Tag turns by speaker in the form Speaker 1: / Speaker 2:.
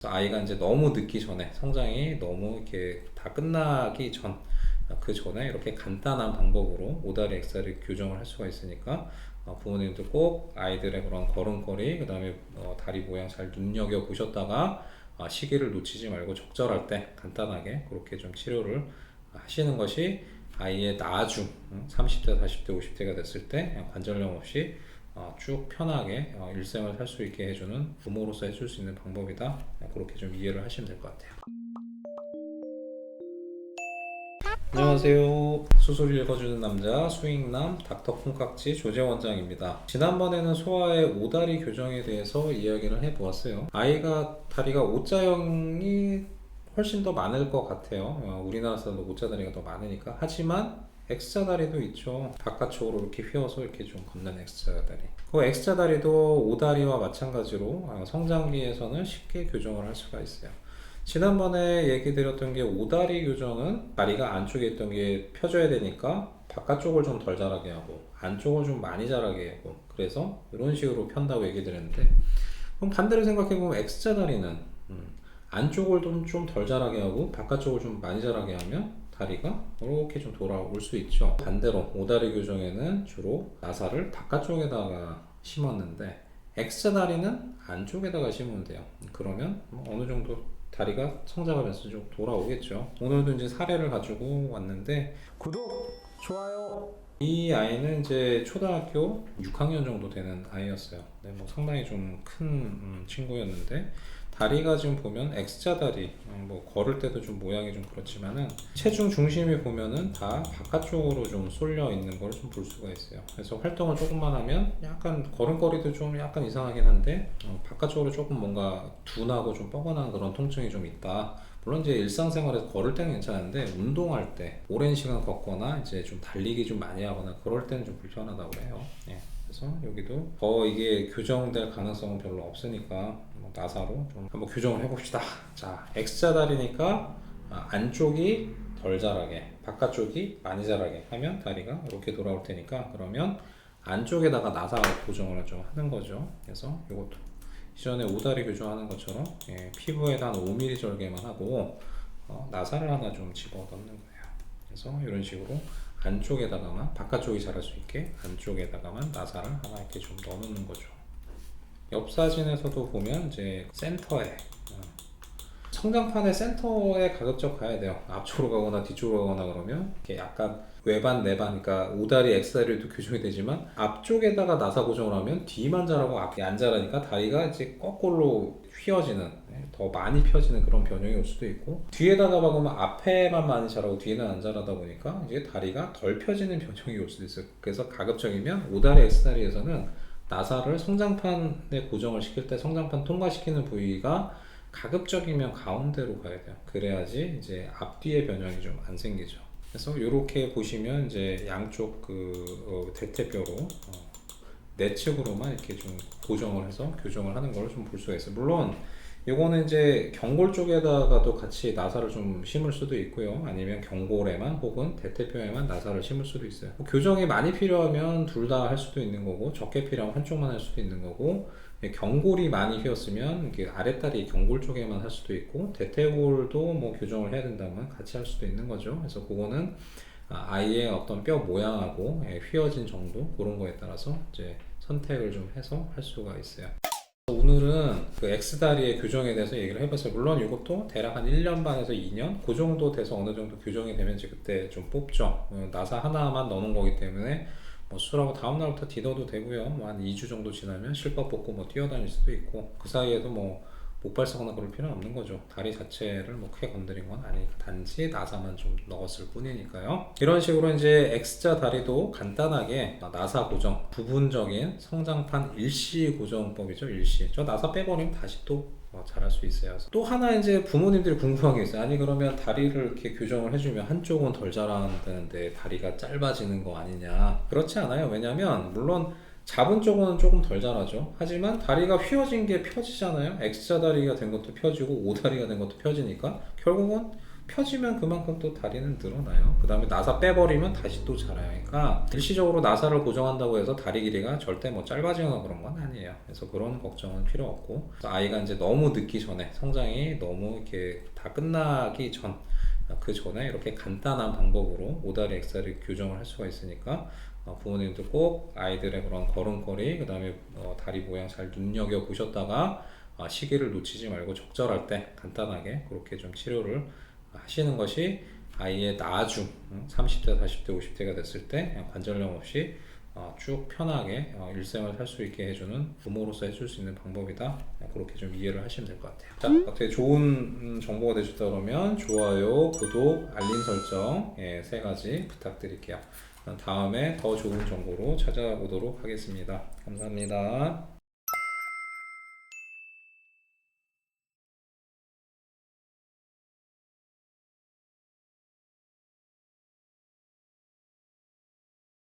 Speaker 1: 아이가 이제 너무 늦기 전에 성장이 너무 이렇게 다 끝나기 전 그 전에 이렇게 간단한 방법으로 오다리 엑셀을 교정을 할 수가 있으니까 부모님들 꼭 아이들의 그런 걸음걸이 그다음에 다리 모양 잘 눈여겨 보셨다가 시기를 놓치지 말고 적절할 때 간단하게 그렇게 좀 치료를 하시는 것이 아이의 나중 30대, 40대, 50대가 됐을 때 관절염 없이 쭉 편하게 일생을 살 수 있게 해주는 부모로서 해줄 수 있는 방법이다. 그렇게 좀 이해를 하시면 될 것 같아요. 안녕하세요. 수술 읽어주는 남자 수익남 닥터 콩깍지 조재 원장입니다. 지난번에는 소아의 오다리 교정에 대해서 이야기를 해보았어요. 아이가 다리가 O자형이 훨씬 더 많을 것 같아요. 우리나라 사람도 O자 다리가 더 많으니까. 하지만 X자 다리도 있죠. 바깥쪽으로 이렇게 휘어서 이렇게 좀 걷는 X자 다리. 그 X자 다리도 오다리와 마찬가지로 성장기에서는 쉽게 교정을 할 수가 있어요. 지난번에 얘기 드렸던 게 오다리 교정은 다리가 안쪽에 있던 게 펴져야 되니까 바깥쪽을 좀 덜 자라게 하고 안쪽을 좀 많이 자라게 하고 그래서 이런 식으로 편다고 얘기 드렸는데, 그럼 반대로 생각해보면 X자 다리는 안쪽을 좀 덜 자라게 하고 바깥쪽을 좀 많이 자라게 하면 다리가 이렇게 좀 돌아올 수 있죠. 반대로 오다리 교정에는 주로 나사를 바깥쪽에다가 심었는데 X자 다리는 안쪽에다가 심으면 돼요. 그러면 어느 정도 다리가 성장하면서 좀 돌아오겠죠. 오늘도 이제 사례를 가지고 왔는데, 구독, 좋아요. 이 아이는 이제 초등학교 6학년 정도 되는 아이였어요. 네, 뭐 상당히 좀 큰 친구였는데 다리가 지금 보면 X자 다리, 뭐 걸을 때도 좀 모양이 좀 그렇지만은 체중 중심이 보면은 다 바깥쪽으로 좀 쏠려 있는 걸 좀 볼 수가 있어요. 그래서 활동을 조금만 하면 약간 걸음걸이도 좀 약간 이상하긴 한데 바깥쪽으로 조금 뭔가 둔하고 좀 뻐근한 그런 통증이 좀 있다. 물론 이제 일상생활에서 걸을 때는 괜찮은데 운동할 때 오랜 시간 걷거나 이제 좀 달리기 좀 많이 하거나 그럴 때는 좀 불편하다고 해요. 예. 그래서 여기도 더 이게 교정될 가능성은 별로 없으니까 나사로 좀 한번 교정을 해봅시다. 자, X자 다리니까 안쪽이 덜 자라게, 바깥쪽이 많이 자라게 하면 다리가 이렇게 돌아올 테니까, 그러면 안쪽에다가 나사 고정을 좀 하는 거죠. 그래서 이것도 이전에 오다리 교정하는 것처럼 피부에다 한 5mm 절개만 하고 나사를 하나 좀 집어 넣는 거예요. 그래서 이런 식으로 안쪽에다가만, 바깥쪽이 자랄 수 있게 안쪽에다가만 나사를 하나 이렇게 좀 넣어놓는 거죠. 옆 사진에서도 보면 이제 센터에 성장판의 센터에 가급적 가야 돼요. 앞쪽으로 가거나 뒤쪽으로 가거나 그러면 이렇게 약간 외반 내반, 그러니까 오다리 X다리도 교정이 되지만 앞쪽에다가 나사 고정을 하면 뒤만 자라고 앞이 안 자라니까 다리가 이제 거꾸로 휘어지는, 더 많이 펴지는 그런 변형이 올 수도 있고, 뒤에다가 박으면 앞에만 많이 자라고 뒤에는 안 자라다 보니까 이제 다리가 덜 펴지는 변형이 올 수도 있어요. 그래서 가급적이면 오다리 X다리에서는 나사를 성장판에 고정을 시킬 때 성장판 통과시키는 부위가 가급적이면 가운데로 가야 돼요. 그래야지 이제 앞뒤의 변형이 좀 안 생기죠. 그래서 이렇게 보시면 이제 양쪽 그 대퇴뼈로 내측으로만 이렇게 좀 고정을 해서 교정을 하는 걸 좀 볼 수가 있어요. 물론 요거는 이제 경골 쪽에다가도 같이 나사를 좀 심을 수도 있고요. 아니면 경골에만 혹은 대퇴뼈에만 나사를 심을 수도 있어요. 뭐 교정이 많이 필요하면 둘 다 할 수도 있는 거고, 적게 필요하면 한쪽만 할 수도 있는 거고, 경골이 많이 휘었으면 아랫다리 경골 쪽에만 할 수도 있고, 대퇴골도 뭐 교정을 해야 된다면 같이 할 수도 있는 거죠. 그래서 그거는 아이의 어떤 뼈 모양하고 휘어진 정도 그런 거에 따라서 이제 선택을 좀 해서 할 수가 있어요. 오늘은 그 X다리의 교정에 대해서 얘기를 해봤어요. 물론 이것도 대략 한 1년 반에서 2년 그 정도 돼서 어느 정도 교정이 되면 이제 그때 좀 뽑죠. 나사 하나만 넣는 거기 때문에 뭐 수술하고 다음날부터 디뎌도 되고요. 뭐 한 2주 정도 지나면 실밥 벗고 뭐 뛰어다닐 수도 있고, 그 사이에도 뭐 목발 쓰거나 그럴 필요는 없는 거죠. 다리 자체를 뭐 크게 건드린 건 아니니까 단지 나사만 좀 넣었을 뿐이니까요. 이런 식으로 이제 X자 다리도 간단하게 나사 고정, 부분적인 성장판 일시 고정법이죠. 일시. 저 나사 빼버리면 다시 또 잘할 수 있어요. 또 하나 이제 부모님들이 궁금한 게 있어요. 아니 그러면 다리를 이렇게 교정을 해주면 한쪽은 덜 자라는데 다리가 짧아지는 거 아니냐? 그렇지 않아요. 왜냐면 물론 잡은 쪽은 조금 덜 자라죠. 하지만 다리가 휘어진 게 펴지잖아요. X자 다리가 된 것도 펴지고 O다리가 된 것도 펴지니까 결국은 펴지면 그만큼 또 다리는 늘어나요. 그 다음에 나사 빼버리면 다시 또 자라요. 그러니까 일시적으로 나사를 고정한다고 해서 다리 길이가 절대 뭐 짧아지거나 그런 건 아니에요. 그래서 그런 걱정은 필요 없고, 아이가 이제 너무 늦기 전에, 성장이 너무 이렇게 다 끝나기 전, 그 전에 이렇게 간단한 방법으로 오다리 엑사를 교정을 할 수가 있으니까 부모님들 꼭 아이들의 그런 걸음걸이, 그 다음에 다리 모양 잘 눈여겨 보셨다가 시기를 놓치지 말고 적절할 때 간단하게 그렇게 좀 치료를 하시는 것이 아이의 나중 30대, 40대, 50대가 됐을 때 그냥 관절염 없이 쭉 편하게 일생을 살 수 있게 해주는 부모로서 해줄 수 있는 방법이다. 그렇게 좀 이해를 하시면 될 것 같아요. 자, 어떻게 좋은 정보가 되셨다 그러면 좋아요, 구독, 알림 설정 세 가지 부탁드릴게요. 다음에 더 좋은 정보로 찾아보도록 하겠습니다. 감사합니다.